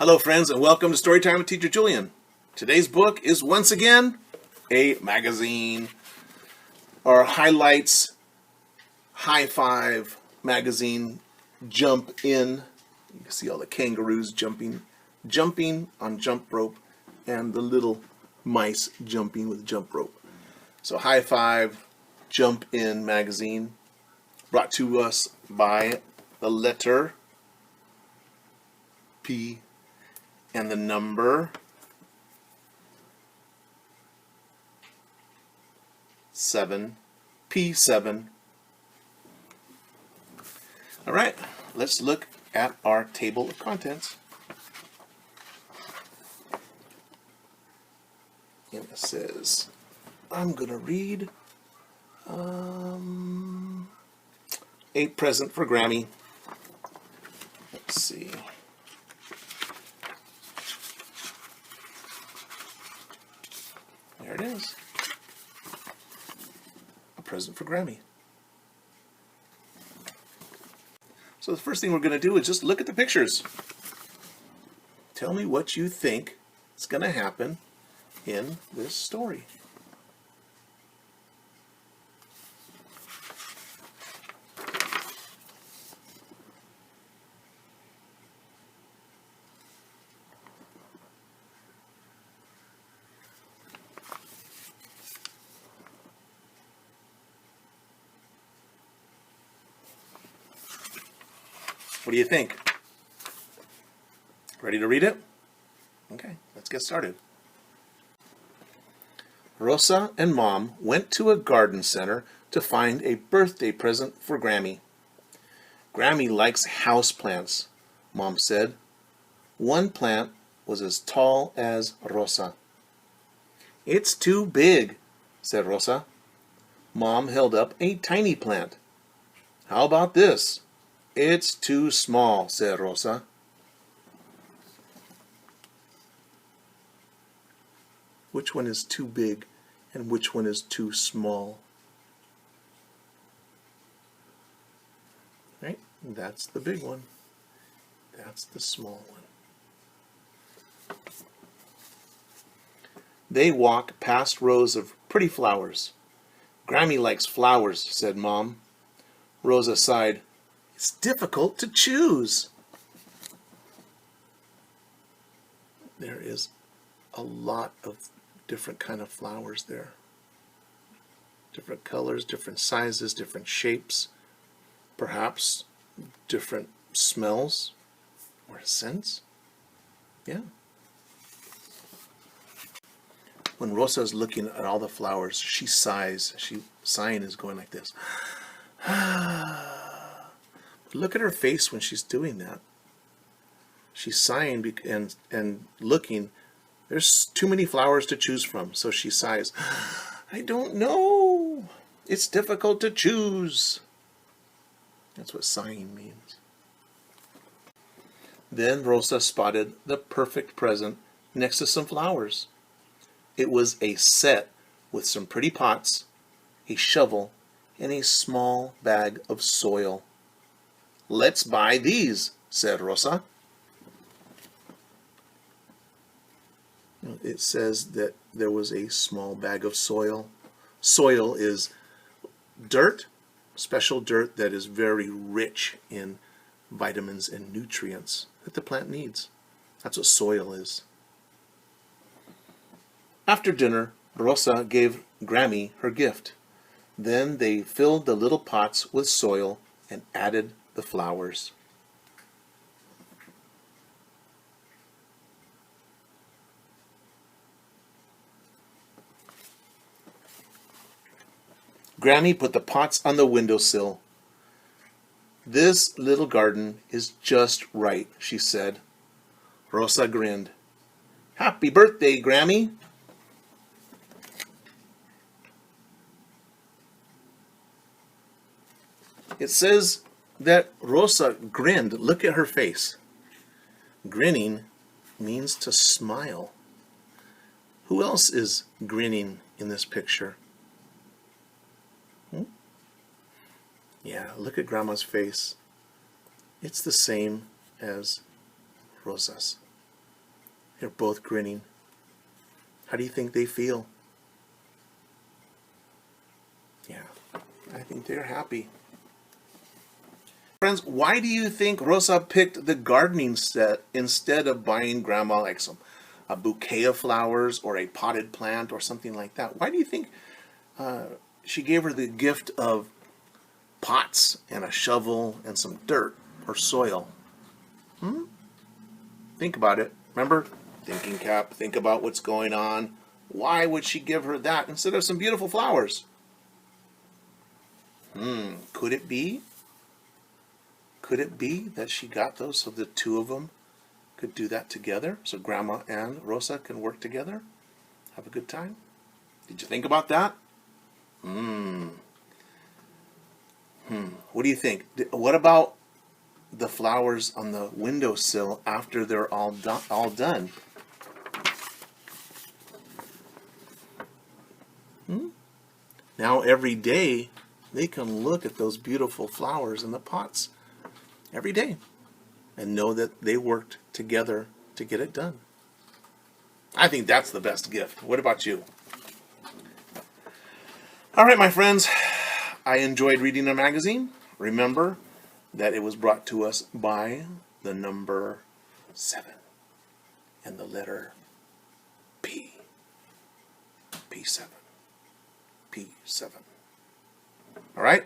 Hello friends and welcome to Storytime with Teacher Julian. Today's book is once again a magazine or highlights high five magazine Jump In. You can see all the kangaroos jumping on jump rope and the little mice jumping with jump rope. So high five Jump In magazine brought to us by the letter P and the number 7, P7. All right, let's look at our table of contents. And it says, I'm going to read a present for Grammy. Let's see. There it is. A present for Grammy. So the first thing we're going to do is just look at the pictures. Tell me what you think is going to happen in this story. What do you think? Ready to read it? Okay, let's get started. Rosa and Mom went to a garden center to find a birthday present for Grammy. Grammy likes houseplants, Mom said. One plant was as tall as Rosa. It's too big, said Rosa. Mom held up a tiny plant. How about this? It's too small, said Rosa. Which one is too big and which one is too small? Right? That's the big one. That's the small one. They walk past rows of pretty flowers. Grammy likes flowers, said Mom. Rosa sighed. It's difficult to choose. There is a lot of different kind of flowers there. Different colors, different sizes, different shapes. Perhaps different smells or scents. Yeah. When Rosa is looking at all the flowers, she sighs. Sighing is going like this. Look at her face when she's doing that. She's sighing and looking. There's too many flowers to choose from, so she sighs. I don't know. It's difficult to choose. That's what sighing means. Then Rosa spotted the perfect present next to some flowers. It was a set with some pretty pots, a shovel, and a small bag of soil. Let's buy these, said Rosa. It says that there was a small bag of soil. Soil is dirt, special dirt that is very rich in vitamins and nutrients that the plant needs. That's what soil is. After dinner, Rosa gave Grammy her gift. Then they filled the little pots with soil and added the flowers. Grammy put the pots on the windowsill. This little garden is just right, she said. Rosa grinned. Happy birthday, Grammy. It says that Rosa grinned. Look at her face. Grinning means to smile. Who else is grinning in this picture? Yeah, look at Grandma's face. It's the same as Rosa's. They're both grinning. How do you think they feel? Yeah, I think they're happy. Friends, why do you think Rosa picked the gardening set instead of buying Grandma like a bouquet of flowers or a potted plant or something like that? Why do you think she gave her the gift of pots and a shovel and some dirt or soil? Think about it. Remember? Thinking cap. Think about what's going on. Why would she give her that instead of some beautiful flowers? Could it be? Could it be that she got those so the two of them could do that together? So Grandma and Rosa can work together? Have a good time? Did you think about that? What do you think? What about the flowers on the windowsill after they're all done? Now every day they can look at those beautiful flowers in the pots every day and know that they worked together to get it done. I think that's the best gift. What about you? All right, my friends, I enjoyed reading a magazine. Remember that it was brought to us by the number 7 and the letter P. P7. P7. All right?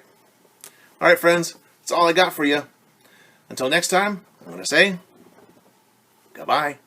All right, friends, that's all I got for you. Until next time, I'm going to say goodbye.